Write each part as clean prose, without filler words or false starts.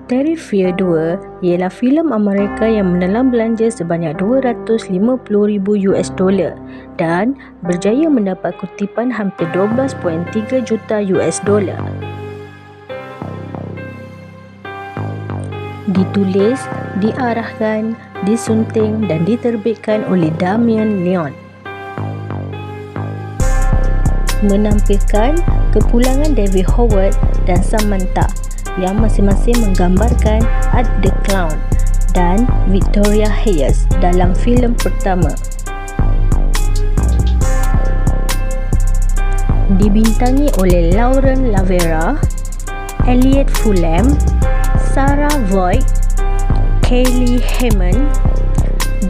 Terrifier 2 ialah filem Amerika yang menelan belanja sebanyak $250,000 dan berjaya mendapat kutipan hampir $12.3 juta. Ditulis, diarahkan, disunting dan diterbitkan oleh Damien Leone. Menampilkan kepulangan David Howard dan Samantha yang masing-masing menggambarkan Art the Clown dan Victoria Hayes dalam filem pertama. Dibintangi oleh Lauren Lavera, Elliot Fulham, Sarah Voigt, Kaylee Hammond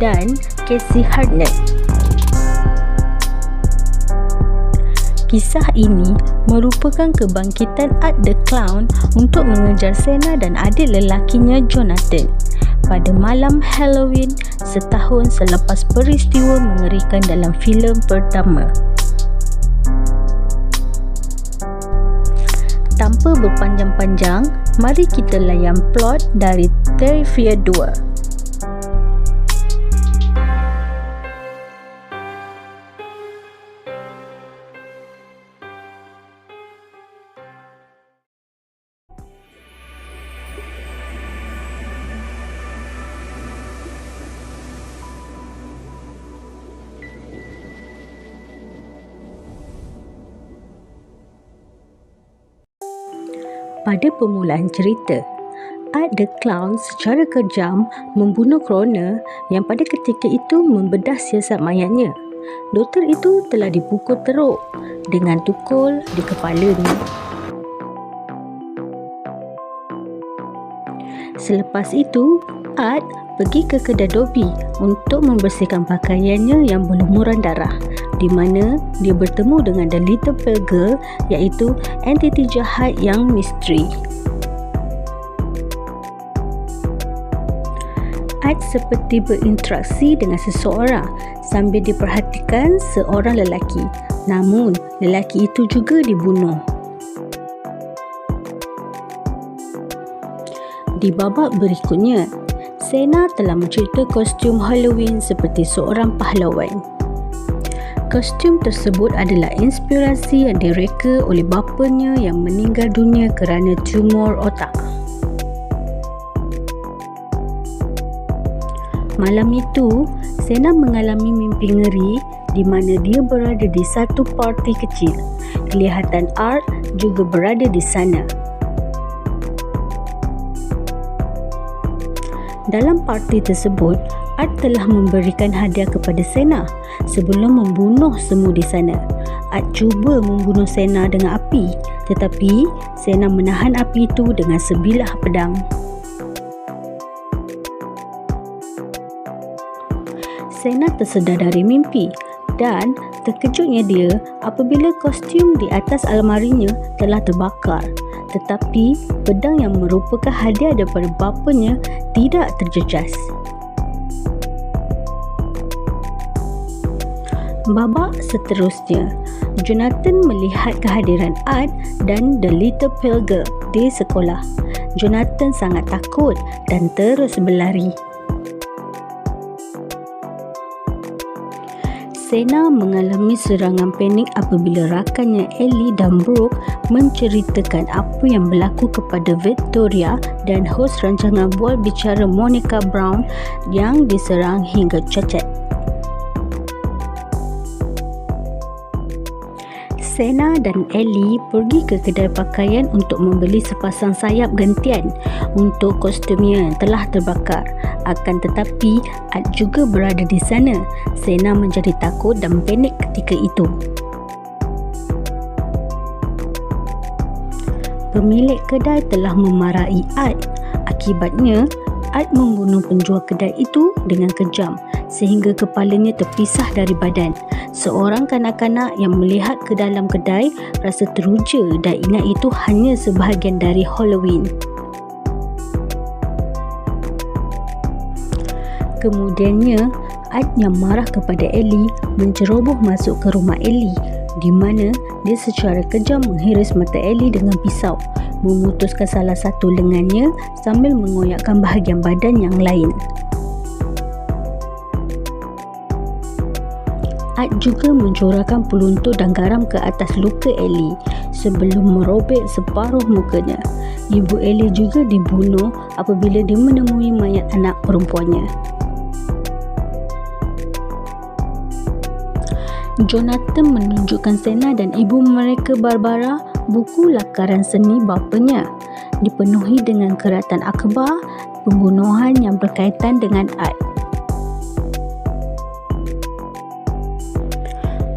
dan Casey Hartnett. Kisah ini merupakan kebangkitan Art the Clown untuk mengejar Senna dan adik lelakinya Jonathan pada malam Halloween setahun selepas peristiwa mengerikan dalam filem pertama. Tanpa berpanjang-panjang, mari kita layan plot dari Terrifier 2. Pada permulaan cerita, Art the Clown secara kejam membunuh coroner yang pada ketika itu membedah siasat mayatnya. Doktor itu telah dipukul teruk dengan tukul di kepalanya. Selepas itu, Art pergi ke kedai Dobby untuk membersihkan pakaiannya yang berlumuran darah, di mana dia bertemu dengan The Little Pale Girl, iaitu entiti jahat yang misteri. Art seperti berinteraksi dengan seseorang sambil diperhatikan seorang lelaki, namun lelaki itu juga dibunuh. Di babak berikutnya, Senna telah mencerita kostum Halloween seperti seorang pahlawan. Kostum tersebut adalah inspirasi yang direka oleh bapanya yang meninggal dunia kerana tumor otak. Malam itu, Senna mengalami mimpi ngeri di mana dia berada di satu parti kecil. Kelihatan Art juga berada di sana. Dalam parti tersebut, Art telah memberikan hadiah kepada Senna sebelum membunuh semua di sana. Art cuba membunuh Senna dengan api, tetapi Senna menahan api itu dengan sebilah pedang. Senna tersedar dari mimpi dan terkejutnya dia apabila kostum di atas almarinya telah terbakar. Tetapi pedang yang merupakan hadiah daripada bapanya tidak terjejas. Babak seterusnya, Jonathan melihat kehadiran Art dan The Little Pale Girl di sekolah. Jonathan sangat takut dan terus berlari. Senna mengalami serangan panik apabila rakannya Ellie dan Brooke menceritakan apa yang berlaku kepada Victoria dan hos rancangan bual bicara Monica Brown yang diserang hingga cacat. Senna dan Ellie pergi ke kedai pakaian untuk membeli sepasang sayap gantian untuk kostumnya yang telah terbakar. Akan tetapi, Art juga berada di sana. Senna menjadi takut dan panik ketika itu. Pemilik kedai telah memarahi Art. Akibatnya, Art membunuh penjual kedai itu dengan kejam sehingga kepalanya terpisah dari badan. Seorang kanak-kanak yang melihat ke dalam kedai rasa teruja dan ingat itu hanya sebahagian dari Halloween. Kemudiannya, Art yang marah kepada Ellie menceroboh masuk ke rumah Ellie di mana dia secara kejam menghiris mata Ellie dengan pisau, memutuskan salah satu lengannya sambil mengoyakkan bahagian badan yang lain. Art juga mencurahkan peluntur dan garam ke atas luka Ellie sebelum merobek separuh mukanya. Ibu Ellie juga dibunuh apabila dia menemui mayat anak perempuannya. Jonathan menunjukkan Senna dan ibu mereka Barbara buku lakaran seni bapanya, dipenuhi dengan keratan akhbar pembunuhan yang berkaitan dengan Art.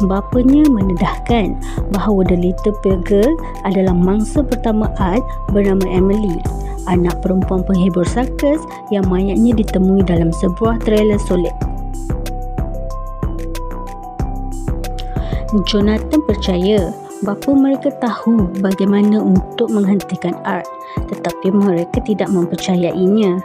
Bapanya mendedahkan bahawa The Little Pale Girl adalah mangsa pertama Art bernama Emily, anak perempuan penghibur sirkus yang mayatnya ditemui dalam sebuah trailer solid. Jonathan percaya bapa mereka tahu bagaimana untuk menghentikan Art, tetapi mereka tidak mempercayainya.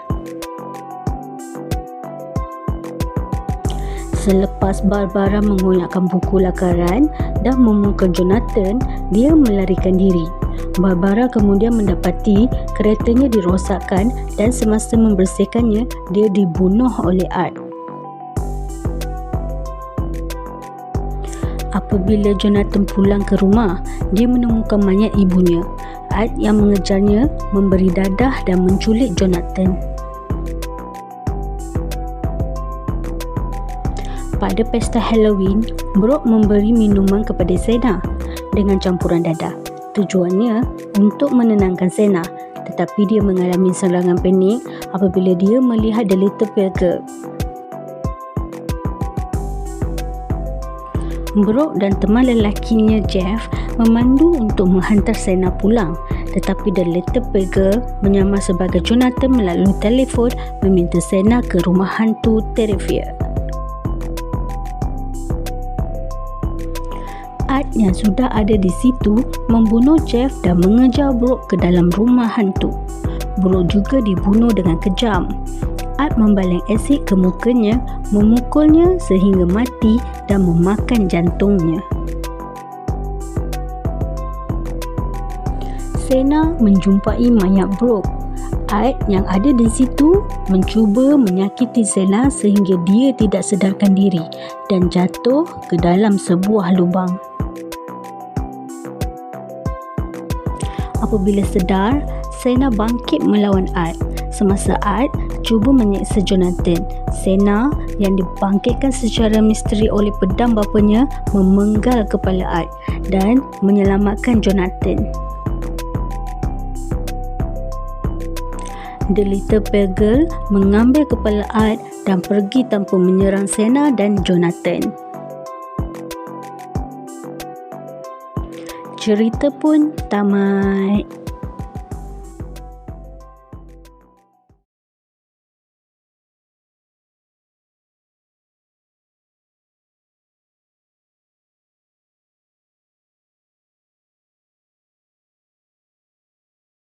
Selepas Barbara mengoyakkan buku lakaran dan memukul Jonathan, dia melarikan diri. Barbara kemudian mendapati keretanya dirosakkan dan semasa membersihkannya, dia dibunuh oleh Art. Apabila Jonathan pulang ke rumah, dia menemukan mayat ibunya. Art yang mengejarnya, memberi dadah dan menculik Jonathan. Pada pesta Halloween, Brooke memberi minuman kepada Senna dengan campuran dadah. Tujuannya untuk menenangkan Senna, tetapi dia mengalami serangan panik apabila dia melihat The Little Pale Girl. Brooke dan teman lelakinya Jeff memandu untuk menghantar Senna pulang, tetapi The Little Pale Girl menyamar sebagai Jonathan melalui telefon meminta Senna ke rumah hantu Terrifier. Art yang sudah ada di situ membunuh Jeff dan mengejar Brooke ke dalam rumah hantu. Brooke juga dibunuh dengan kejam. Art membaling asid ke mukanya, memukulnya sehingga mati dan memakan jantungnya. Senna menjumpai mayat Brooke. Art yang ada di situ mencuba menyakiti Senna sehingga dia tidak sedarkan diri dan jatuh ke dalam sebuah lubang. Apabila sedar, Senna bangkit melawan Art. Semasa Art cuba menyeksa Jonathan, Senna yang dibangkitkan secara misteri oleh pedang bapanya memenggal kepala Art dan menyelamatkan Jonathan. The Little Pale Girl mengambil kepala Art dan pergi tanpa menyerang Senna dan Jonathan. Cerita pun tamat.